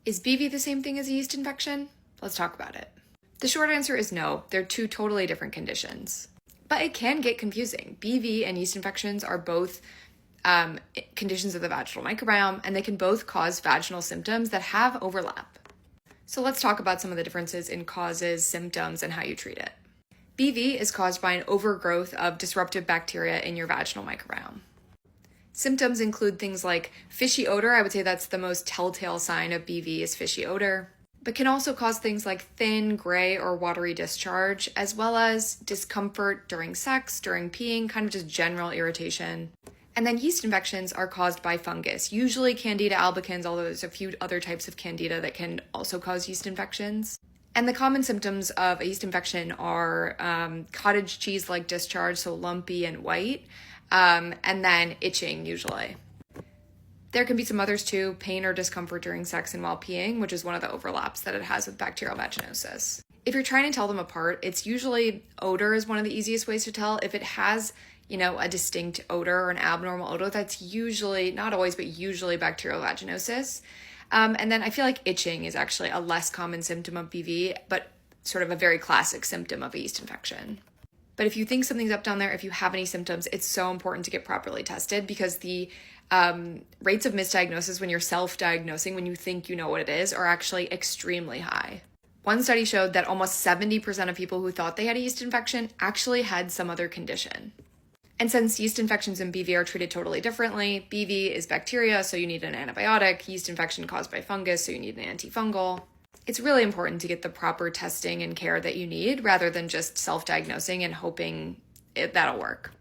Is BV the same thing as a yeast infection? Let's talk about it. The short answer is no, they're two totally different conditions. But it can get confusing. BV and yeast infections are both conditions of the vaginal microbiome, and they can both cause vaginal symptoms that have overlap. So let's talk about some of the differences in causes, symptoms, and how you treat it. BV is caused by an overgrowth of disruptive bacteria in your vaginal microbiome. Symptoms include things like fishy odor. I would say that's the most telltale sign of BV is fishy odor, but can also cause things like thin, gray, or watery discharge, as well as discomfort during sex, during peeing, kind of just general irritation. And then yeast infections are caused by fungus, usually Candida albicans, although there's a few other types of Candida that can also cause yeast infections. And the common symptoms of a yeast infection are cottage cheese-like discharge, so lumpy and white, and then itching usually. There can be some others too, pain or discomfort during sex and while peeing, which is one of the overlaps that it has with bacterial vaginosis. If you're trying to tell them apart, it's usually odor is one of the easiest ways to tell. If it has, a distinct odor or an abnormal odor, that's usually, not always, but usually bacterial vaginosis. And then I feel like itching is actually a less common symptom of BV, but sort of a very classic symptom of a yeast infection. But if you think something's up down there, if you have any symptoms, it's so important to get properly tested because the rates of misdiagnosis when you're self-diagnosing, when you think you know what it is, are actually extremely high. One study showed that almost 70% of people who thought they had a yeast infection actually had some other condition. And since yeast infections and BV are treated totally differently, BV is bacteria, so you need an antibiotic, yeast infection caused by fungus, so you need an antifungal. It's really important to get the proper testing and care that you need rather than just self-diagnosing and hoping that'll work.